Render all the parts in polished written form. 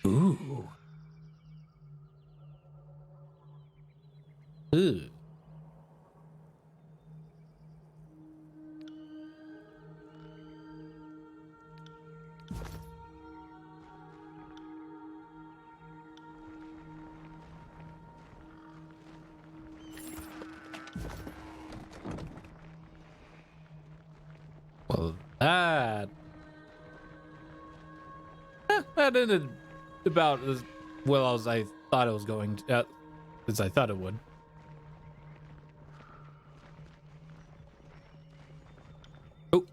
Ooh. Ooh. Well, that ended about as well as I thought it was going to, as I thought it would. Oh.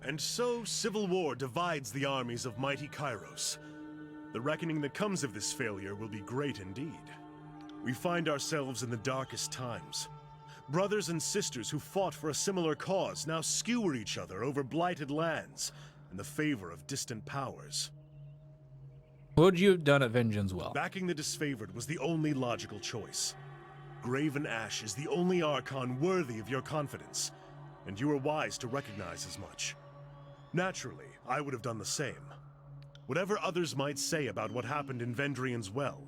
And so, civil war divides the armies of mighty Kairos. The reckoning that comes of this failure will be great indeed. We find ourselves in the darkest times. Brothers and sisters who fought for a similar cause now skewer each other over blighted lands and the favor of distant powers. What would you have done at Vengeance well? Backing the disfavored was the only logical choice. Graven Ash is the only Archon worthy of your confidence, and you were wise to recognize as much. Naturally, I would have done the same. Whatever others might say about what happened in Vendrian's Well,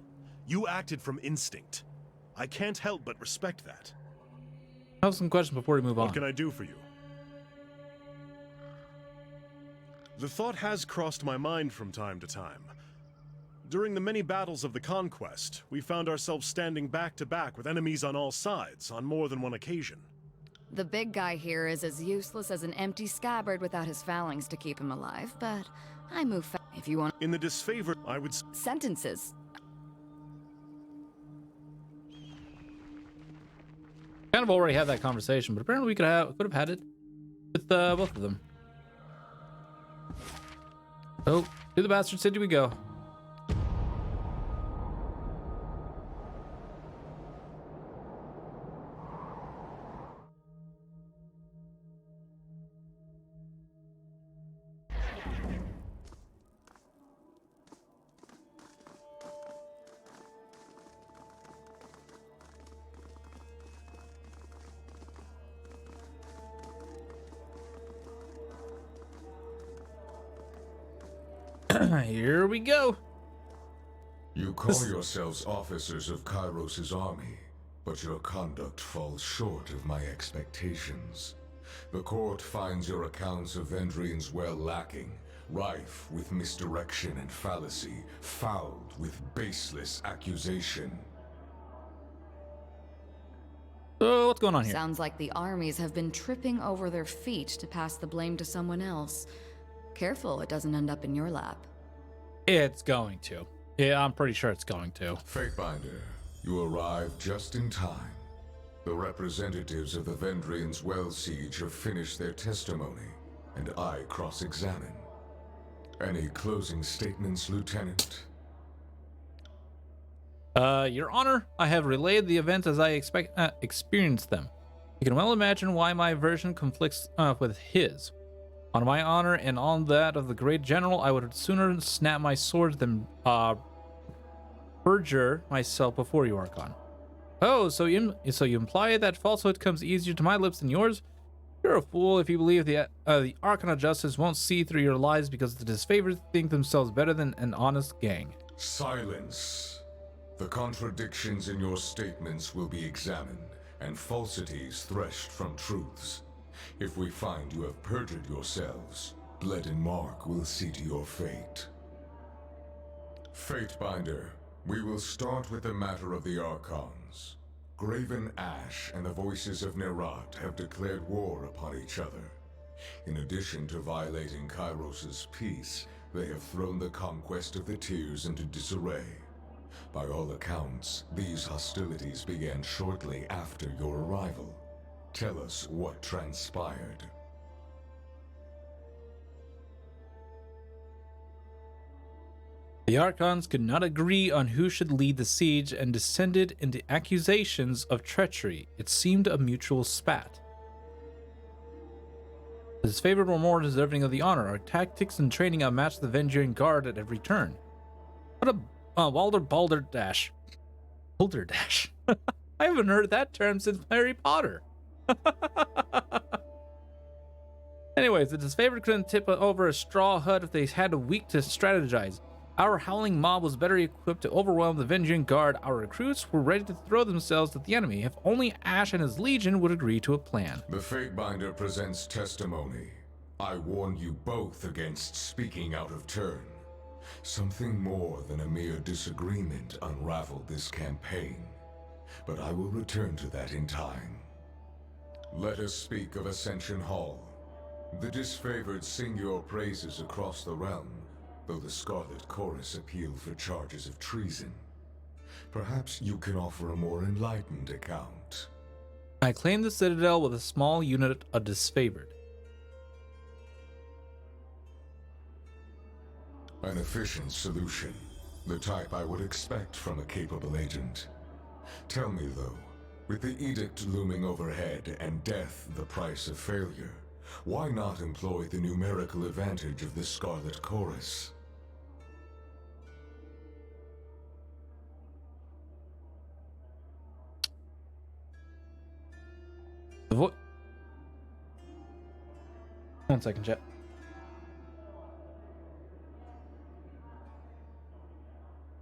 you acted from instinct. I can't help but respect that. I have some questions before we move on. What can I do for you? The thought has crossed my mind from time to time. During the many battles of the Conquest, we found ourselves standing back to back with enemies on all sides on more than one occasion. The big guy here is as useless as an empty scabbard without his phalanx to keep him alive, but I move fast. If you want In the disfavored, I would... sentences. Kind of already had that conversation, but apparently we could have had it with both of them. Oh, to the bastard city we go. Here we go. You call yourselves officers of Kairos' army, but your conduct falls short of my expectations. The court finds your accounts of Vendrian's Well lacking, rife with misdirection and fallacy, fouled with baseless accusation. So what's going on here? Sounds like the armies have been tripping over their feet to pass the blame to someone else. Careful it doesn't end up in your lap. It's going to. Yeah, I'm pretty sure it's going to. Fatebinder, you arrived just in time. The representatives of the Vendrian's Well siege have finished their testimony, and I cross-examine. Any closing statements, Lieutenant? Your Honor, I have relayed the events as I experienced them. You can well imagine why my version conflicts with his. On my honor and on that of the great general, I would sooner snap my sword than perjure myself before you, Archon. Oh, so you imply that falsehood comes easier to my lips than yours? You're a fool if you believe the Archon of Justice won't see through your lies because the disfavored think themselves better than an honest gang. Silence. The contradictions in your statements will be examined, and falsities threshed from truths. If we find you have perjured yourselves, Bled and Mark will see to your fate. Fatebinder, we will start with the matter of the Archons. Graven Ash and the Voices of Nerat have declared war upon each other. In addition to violating Kairos' peace, they have thrown the conquest of the Tears into disarray. By all accounts, these hostilities began shortly after your arrival. Tell us what transpired. The Archons could not agree on who should lead the siege and descended into accusations of treachery. It seemed a mutual spat. The disfavored were more deserving of the honor. Our tactics and training outmatched the Vendrian Guard at every turn. What a balderdash. Balderdash. I haven't heard that term since Harry Potter. Anyways, the disfavored couldn't tip over a straw hut if they had a week to strategize. our howling mob was better equipped to overwhelm the Vengeance Guard, our recruits were ready to throw themselves at the enemy if only Ash and his legion would agree to a plan. The Fatebinder presents testimony. I warn you both against speaking out of turn. Something more than a mere disagreement unraveled this campaign, but I will return to that in time. Let us speak of Ascension Hall. The disfavored sing your praises across the realm, though the Scarlet Chorus appeal for charges of treason. Perhaps you can offer a more enlightened account. I claimed the Citadel with a small unit of disfavored. An efficient solution, the type I would expect from a capable agent. Tell me though, with the edict looming overhead and death the price of failure, why not employ the numerical advantage of the Scarlet Chorus? One second, chat.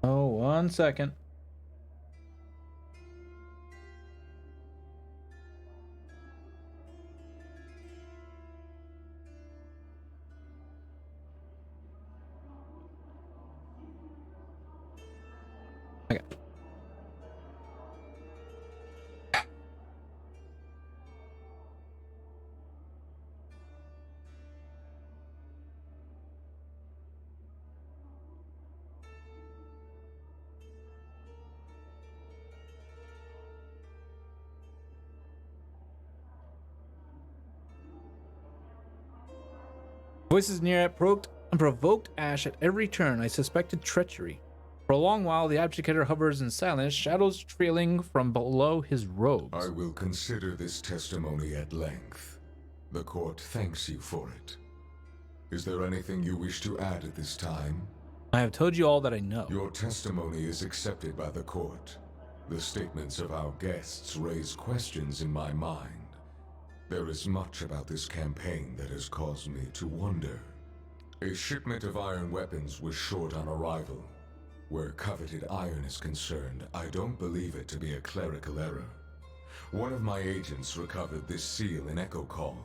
Oh, 1 second. Okay. Voices near it provoked Ash at every turn. I suspected treachery. For a long while, the Abdicator hovers in silence, shadows trailing from below his robes. I will consider this testimony at length. The court thanks you for it. Is there anything you wish to add at this time? I have told you all that I know. Your testimony is accepted by the court. The statements of our guests raise questions in my mind. There is much about this campaign that has caused me to wonder. A shipment of iron weapons was short on arrival. Where coveted iron is concerned, I don't believe it to be a clerical error. One of my agents recovered this seal in Echo Call.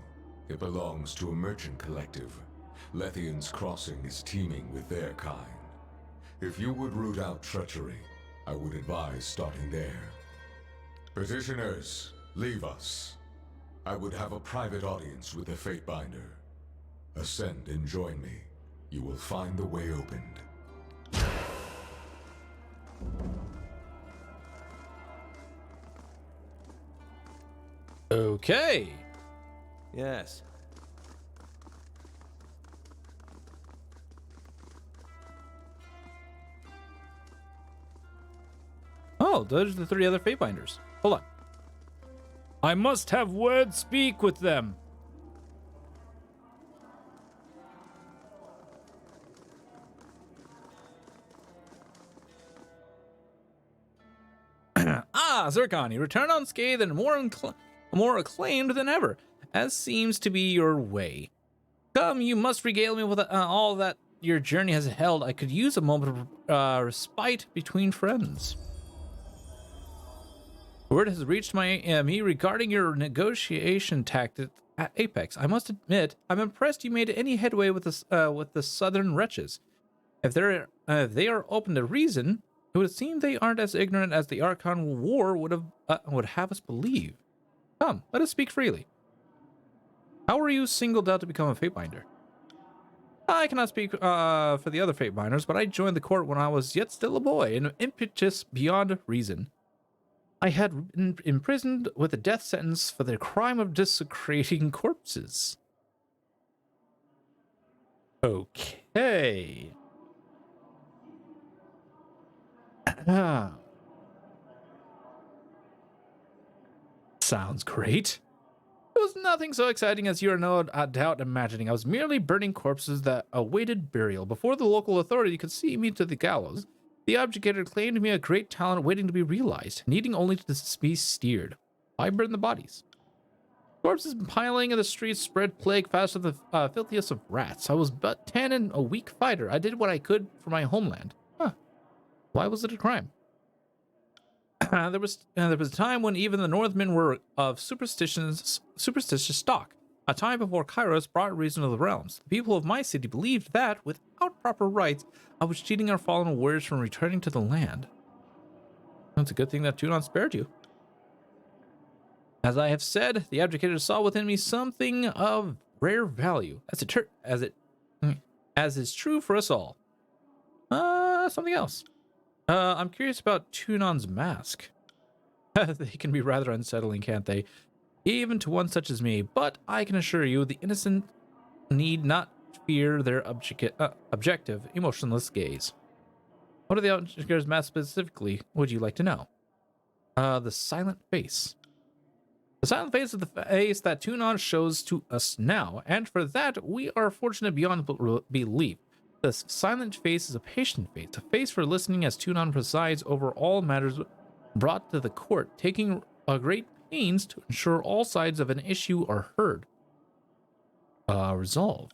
It belongs to a merchant collective. Lethian's Crossing is teeming with their kind. If you would root out treachery, I would advise starting there. Petitioners, leave us. I would have a private audience with the Fatebinder. Ascend and join me. You will find the way opened. Okay. Yes. Oh, those are the 3 other Fatebinders. Hold on. I must have word speak with them. Ah, Zercon, you return unscathed and more acclaimed than ever, as seems to be your way. Come, you must regale me with all that your journey has held. I could use a moment of respite between friends. Word has reached me regarding your negotiation tactics at Apex. I must admit, I'm impressed you made any headway with the Southern wretches. If they are open to reason, it would seem they aren't as ignorant as the Archon War would have us believe. Come, let us speak freely. How were you singled out to become a Fatebinder? I cannot speak for the other Fatebinders, but I joined the court when I was yet still a boy, and impetuous beyond reason. I had been imprisoned with a death sentence for the crime of desecrating corpses. Okay. Sounds great. It was nothing so exciting as you are no doubt imagining. I was merely burning corpses that awaited burial. Before the local authority could see me to the gallows, the Objector claimed me a great talent waiting to be realized, needing only to be steered. I burned the bodies. Corpses piling in the streets spread plague faster than the filthiest of rats. I was but 10 and a weak fighter. I did what I could for my homeland. Huh. Why was it a crime? There was a time when even the Northmen were of superstitious stock. A time before Kairos brought reason to the realms. The people of my city believed that, without proper rites, I was cheating our fallen warriors from returning to the land. It's a good thing that Tunon spared you. As I have said, the abdicator saw within me something of rare value, as is true for us all. Something else. I'm curious about Tunon's mask. They can be rather unsettling, can't they? Even to one such as me, but I can assure you the innocent need not fear their objective, emotionless gaze. What are the abdicator's mask specifically, would you like to know? The silent face. The silent face is the face that Tunon shows to us now, and for that we are fortunate beyond belief. The silent face is a patient face, a face for listening as Tunon presides over all matters brought to the court, taking a great pains to ensure all sides of an issue are heard. Resolve.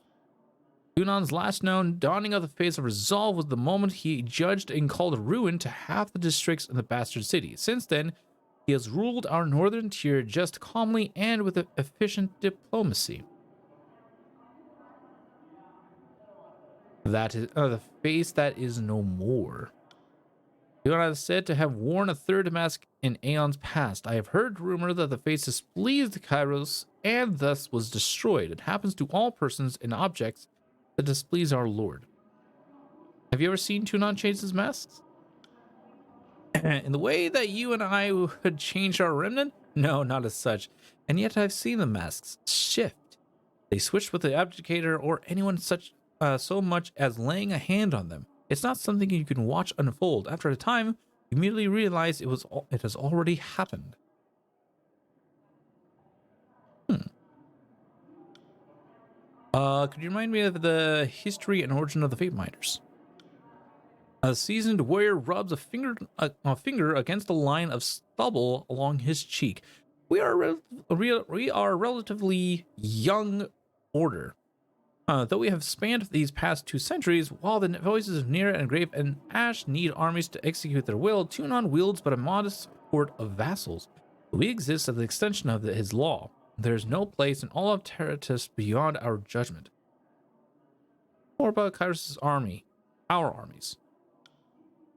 Tunon's last known dawning of the face of resolve was the moment he judged and called ruin to half the districts in the bastard city. Since then, he has ruled our northern tier just calmly and with efficient diplomacy. That is the face that is no more. Tunon is said to have worn a third mask in aeons past. I have heard rumor that the face displeased Kairos and thus was destroyed. It happens to all persons and objects that displease our Lord. Have you ever seen Tunon change his masks? In the way that you and I would change our remnant? No, not as such. And yet I've seen the masks shift. They switch with the abdicator or anyone such so much as laying a hand on them. It's not something you can watch unfold. After a time, you immediately realize it has already happened. Could you remind me of the history and origin of the Fate Minders? A seasoned warrior rubs a finger against a line of stubble along his cheek. We are a relatively young order. Though we have spanned these past 2 centuries, while the voices of Nira and Grave and Ash need armies to execute their will, Tunon wields but a modest horde of vassals. We exist as an extension of his law. There is no place in all of Terratus beyond our judgment. Or about Kairos' army, our armies.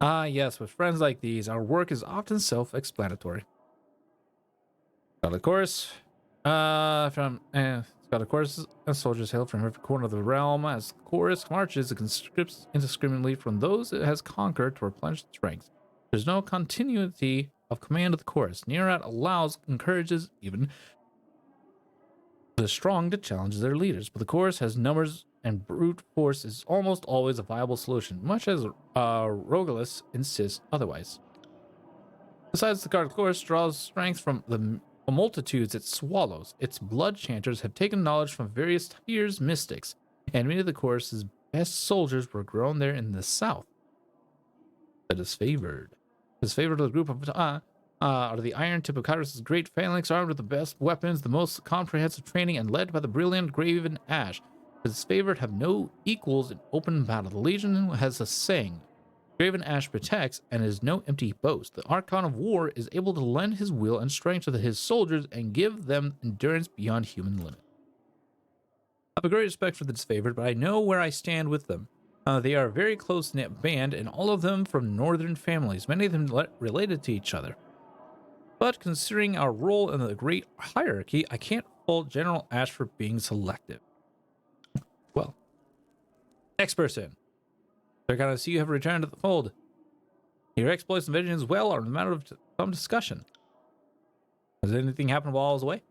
Yes, with friends like these, our work is often self-explanatory. Got a chorus. Got a chorus of soldiers hail from every corner of the realm. As the chorus marches, it conscripts indiscriminately from those it has conquered to replenish its ranks. There's no continuity of command of the chorus. Nearat allows, encourages even the strong to challenge their leaders, but the chorus has numbers and brute force is almost always a viable solution, much as Rogalus insists otherwise. Besides, the guard chorus draws strength from the multitudes it swallows. Its blood chanters have taken knowledge from various tiers mystics, and many of the chorus's best soldiers were grown there in the south. The disfavored. Disfavored of the group of are the iron tip of Kairos' great phalanx, armed with the best weapons, the most comprehensive training, and led by the brilliant Graven Ash. The disfavored have no equals in open battle. The Legion has a saying, Graven Ash protects and is no empty boast. The Archon of War is able to lend his will and strength to his soldiers and give them endurance beyond human limit. I have a great respect for the disfavored, but I know where I stand with them. They are a very close-knit band, and all of them from northern families, many of them related to each other. But considering our role in the great hierarchy, I can't fault General Ash for being selective. Well, next person. Zercon, I see you have returned to the fold. Your exploits and vengeance well are a matter of some discussion. Has anything happened while I was away?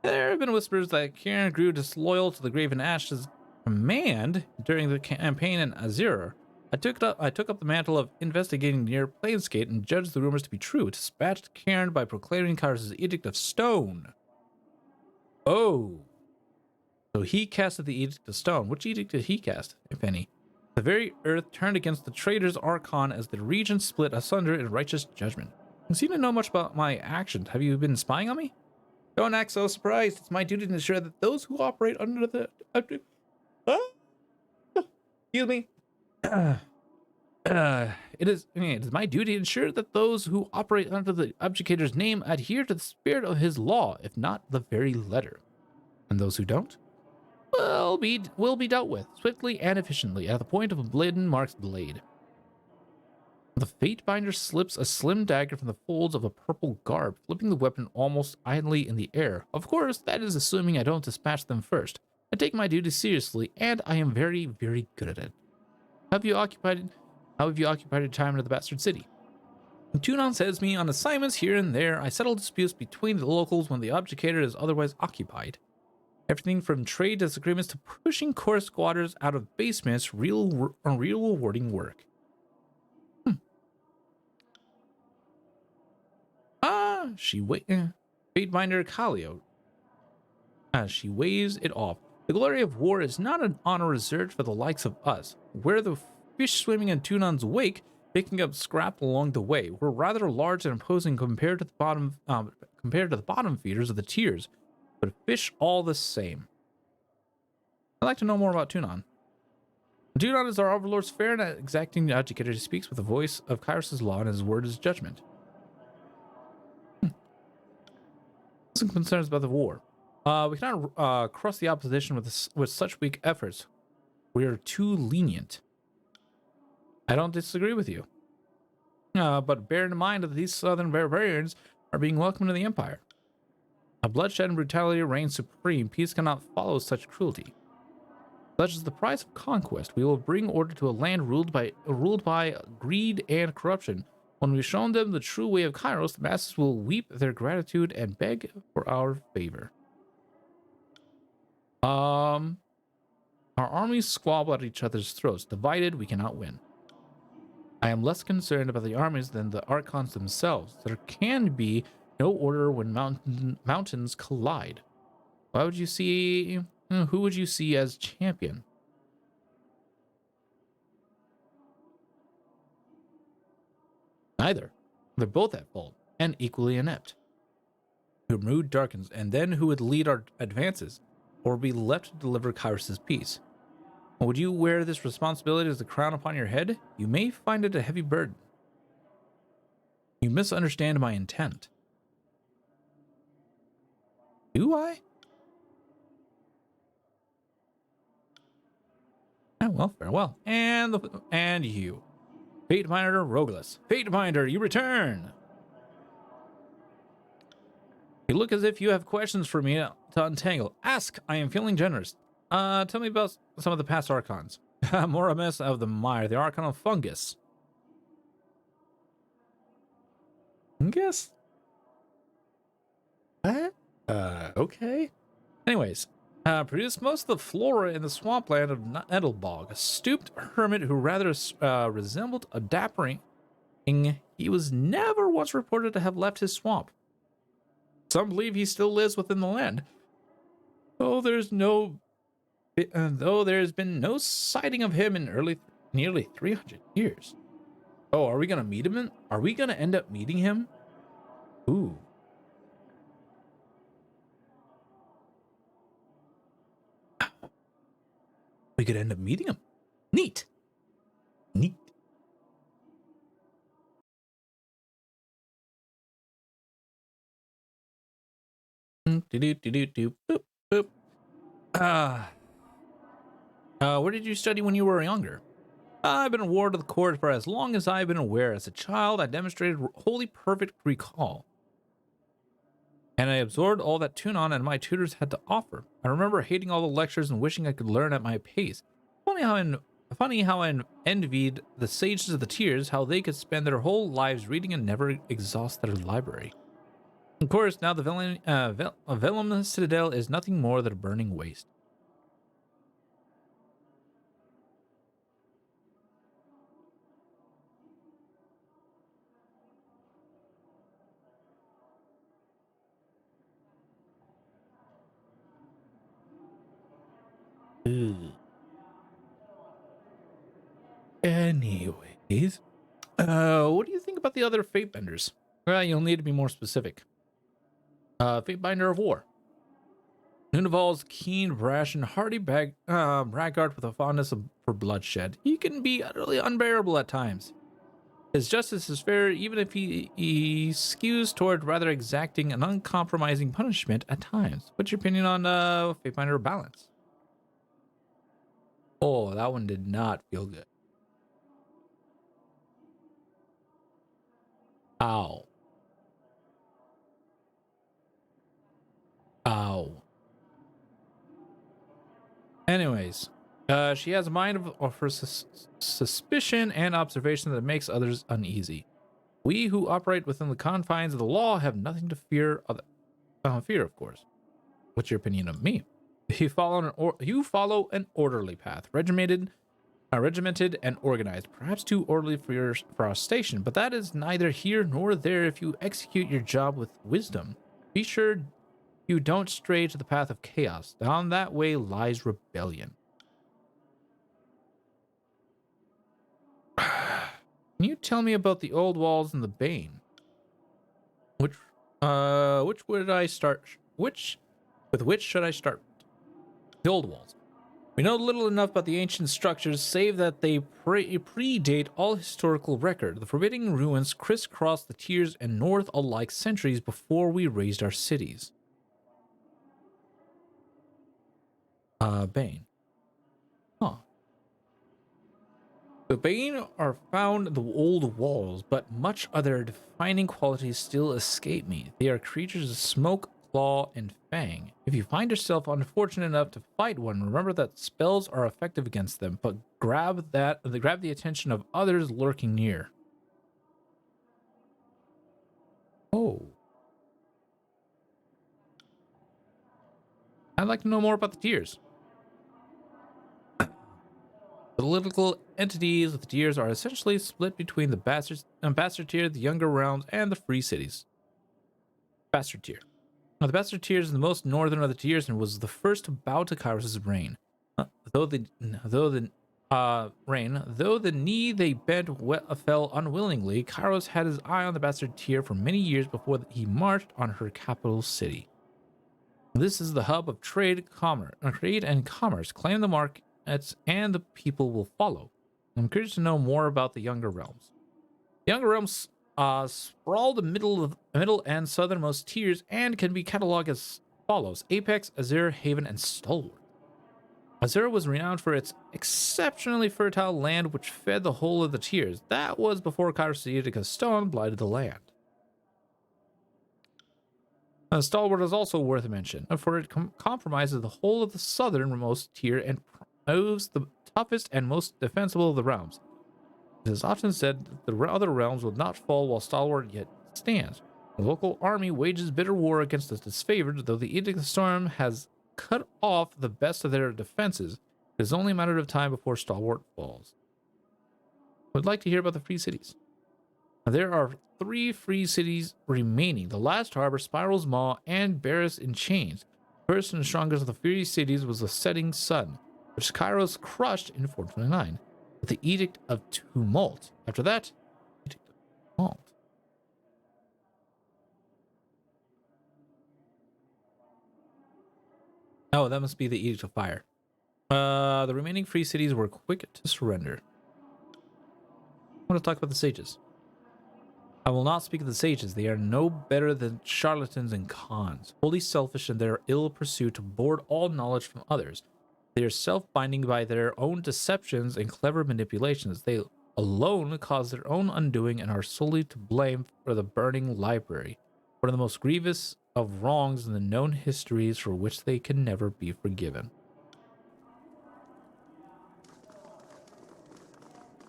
There have been whispers that Kieran grew disloyal to the Graven Ash's command during the campaign in Azure. I took up the mantle of investigating near Planescape and judged the rumors to be true. Dispatched Kieran by proclaiming Kairos' Edict of Stone. Oh. So he casted the Edict of Stone. Which edict did he cast, if any? The very earth turned against the traitor's Archon as the region split asunder in righteous judgment. You seem to know much about my actions. Have you been spying on me? Don't act so surprised. It's my duty to ensure that those who operate under the... excuse me. It is my duty to ensure that those who operate under the Objectator's name adhere to the spirit of his law, if not the very letter. And those who don't? Will be dealt with, swiftly and efficiently, at the point of a marked blade. The Fatebinder slips a slim dagger from the folds of a purple garb, flipping the weapon almost idly in the air. Of course, that is assuming I don't dispatch them first. I take my duty seriously, and I am very, very good at it. How have you occupied your time in the bastard city? Tunon sends me on assignments here and there. I settle disputes between the locals when the Objectator is otherwise occupied. Everything from trade disagreements to pushing core squatters out of basements, real rewarding work. Fatebinder Kallio. She waves it off. The glory of war is not an honor reserved for the likes of us. We're the fish swimming in Tunon's wake, picking up scrap along the way. We're rather large and imposing compared to the bottom feeders of the tiers, but fish all the same. I'd like to know more about Tunon. Tunon is our overlord's fair and exacting educator. He speaks with the voice of Kairos' law, and his word is judgment. Some concerns about the war. We cannot cross the opposition with such weak efforts. We are too lenient. I don't disagree with you. But bear in mind that these southern barbarians are being welcomed to the Empire. A bloodshed and brutality reign supreme. Peace cannot follow such cruelty. Such is the price of conquest. We will bring order to a land ruled by greed and corruption. When we've shown them the true way of Kairos, the masses will weep their gratitude and beg for our favor. Our armies squabble at each other's throats. Divided, we cannot win. I am less concerned about the armies than the Archons themselves. There can be no order when mountains collide. Who would you see as champion? Neither. They're both at fault, and equally inept. Whom mood darkens, and then who would lead our advances, or be left to deliver Kairos' peace? Would you wear this responsibility as a crown upon your head? You may find it a heavy burden. You misunderstand my intent. Do I? Oh, well, farewell. And you. Fatebinder Rogelus. Fatebinder, you return! You look as if you have questions for me to untangle. Ask! I am feeling generous. Tell me about some of the past Archons. More a mess of the mire, the Archon of Fungus. Fungus? What? Okay. Anyways, produced most of the flora in the swampland of Nettlebog. A stooped hermit who rather resembled a dappering. He was never once reported to have left his swamp. Some believe he still lives within the land. Though there's been no sighting of him in nearly 300 years. Oh, are we gonna meet him? Are we gonna end up meeting him? Ooh. We could end up meeting him. Neat. Neat. Boop, boop. Where did you study when you were younger? I've been a ward of the court for as long as I've been aware. As a child, I demonstrated wholly perfect recall. And I absorbed all that Tunon and my tutors had to offer. I remember hating all the lectures and wishing I could learn at my pace. Funny how I envied the sages of the tiers, how they could spend their whole lives reading and never exhaust their library. Of course, now the Vellum Citadel is nothing more than a burning waste. Anyways, what do you think about the other Fatebenders? Well, you'll need to be more specific. Fatebinder of War. Nunaval's keen, brash, and hardy braggart with a fondness for bloodshed. He can be utterly unbearable at times. His justice is fair, even if he skews toward rather exacting and uncompromising punishment at times. What's your opinion on Fatebinder of Balance? Oh, that one did not feel good. Ow. Ow. Anyways, she has a mind of her suspicion and observation that makes others uneasy. We who operate within the confines of the law have nothing to fear. Fear, of course. What's your opinion of me? You follow an orderly path, regimented and organized. Perhaps too orderly for our station, but that is neither here nor there if you execute your job with wisdom. Be sure you don't stray to the path of chaos. Down that way lies rebellion. Can you tell me about the old walls and the Bane? Which would I start? With which should I start? The old walls. We know little enough about the ancient structures, save that they predate all historical record. The forbidding ruins crisscross the tiers and north alike centuries before we raised our cities. Bane. Huh. The Bane are found in the old walls, but much of their defining qualities still escape me. They are creatures of smoke, claw, and fang. If you find yourself unfortunate enough to fight one, remember that spells are effective against them, but grab the attention of others lurking near. Oh. I'd like to know more about the tiers. The political entities of the tiers are essentially split between the bastard tier, the younger realms, and the free cities. Bastard tier. Now, the bastard tier is the most northern of the tiers and was the first to bow to Kairos' reign. Though the knee they bent fell unwillingly, Kairos had his eye on the bastard tier for many years before he marched on her capital city. This is the hub of trade and commerce. Claim the markets and the people will follow. I'm curious to know more about the younger realms. The younger realms sprawl the middle and southernmost tiers and can be cataloged as follows: Apex, Azure, Haven, and Stalwart. Azure was renowned for its exceptionally fertile land which fed the whole of the tiers. That was before Kairos' Edict of Stone blighted the land. Stalwart is also worth a mention, for it compromises the whole of the southernmost tier and proves the toughest and most defensible of the realms. It is often said that the other realms will not fall while Stalwart yet stands. The local army wages bitter war against the disfavored, though the Edict of Storm has cut off the best of their defenses. It is only a matter of time before Stalwart falls. I would like to hear about the free cities. Now, there are 3 free cities remaining: the Last Harbor, Spiral's Maw, and Barris in Chains. First and strongest of the free cities was the Setting Sun, which Kairos crushed in 429 with the Edict of Tumult. After that, Edict of Tumult. Oh, that must be the Edict of Fire. The remaining free cities were quick to surrender. I want to talk about the sages. I will not speak of the sages. They are no better than charlatans and cons, wholly selfish in their ill pursuit to hoard all knowledge from others. They are self-binding by their own deceptions and clever manipulations. They alone cause their own undoing and are solely to blame for the burning library, one of the most grievous of wrongs in the known histories for which they can never be forgiven.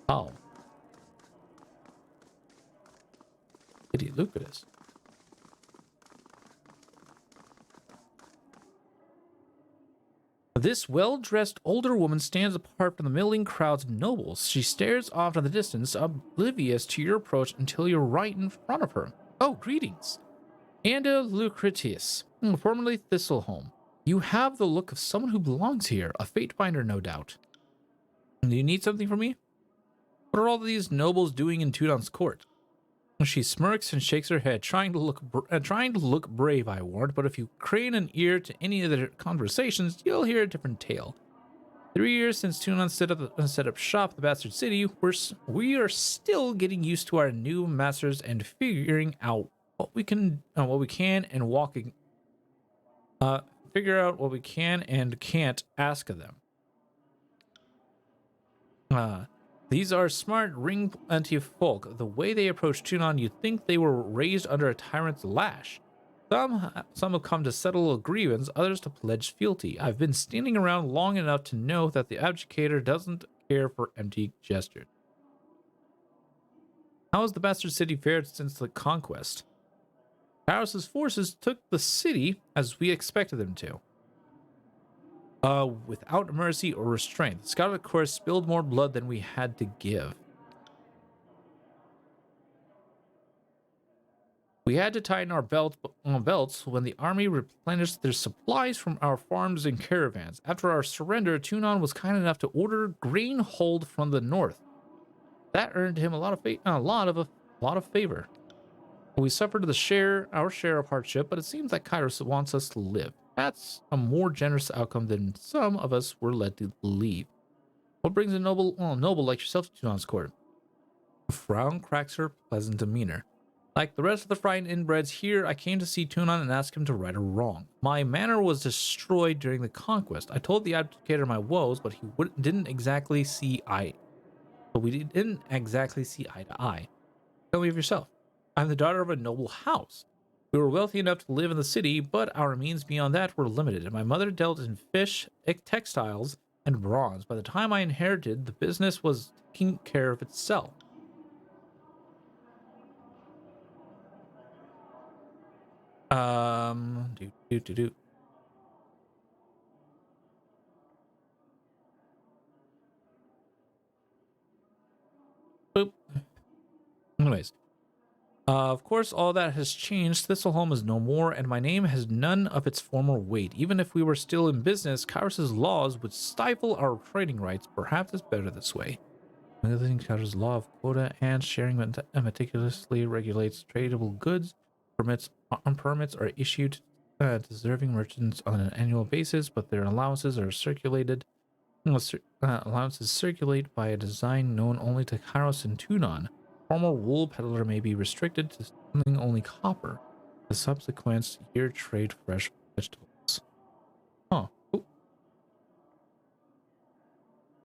Oh. Idiot Lucas. This well-dressed older woman stands apart from the milling crowds of nobles. She stares off in the distance, oblivious to your approach until you're right in front of her. Oh, greetings. Anda Lucretius, formerly Thistleholm. You have the look of someone who belongs here, a fatefinder, no doubt. Do you need something from me? What are all these nobles doing in Tudon's court? She smirks and shakes her head, trying to look brave, I warned, but if you crane an ear to any of their conversations, you'll hear a different tale. 3 years since Tunon set up shop at the Bastard City, we are still getting used to our new masters and figuring out what we can and walking. Figure out what we can and can't ask of them. These are smart, ring-plenty folk. The way they approach Tunon, you'd think they were raised under a tyrant's lash. Some have come to settle a grievance, others to pledge fealty. I've been standing around long enough to know that the abdicator doesn't care for empty gestures. How has the Bastard City fared since the conquest? Kairos' forces took the city as we expected them to. Without mercy or restraint. The Scarlet Corps spilled more blood than we had to give. We had to tighten our belts when the army replenished their supplies from our farms and caravans. After our surrender, Tunon was kind enough to order grain hauled from the north. That earned him a lot of favor. We suffered our share of hardship, but it seems like Kairos wants us to live. That's a more generous outcome than some of us were led to believe. What brings a noble like yourself to Tunon's court? A frown cracks her pleasant demeanor. Like the rest of the frightened inbreds here, I came to see Tunon and ask him to right a wrong. My manor was destroyed during the conquest. I told the abdicator my woes, but we didn't exactly see eye to eye. Tell me of yourself. I'm the daughter of a noble house. We were wealthy enough to live in the city, but our means beyond that were limited, and my mother dealt in fish, textiles, and bronze. By the time I inherited, the business was taking care of itself. Boop. Anyways. Of course, all that has changed. Thistleholm is no more, and my name has none of its former weight. Even if we were still in business, Kairos' laws would stifle our trading rights. Perhaps it's better this way. Kairos' law of quota and sharing meticulously regulates tradable goods. Permits are issued to deserving merchants on an annual basis, but their allowances circulate by a design known only to Kairos and Tunon. Former wool peddler may be restricted to selling only copper. The subsequent year trade fresh vegetables.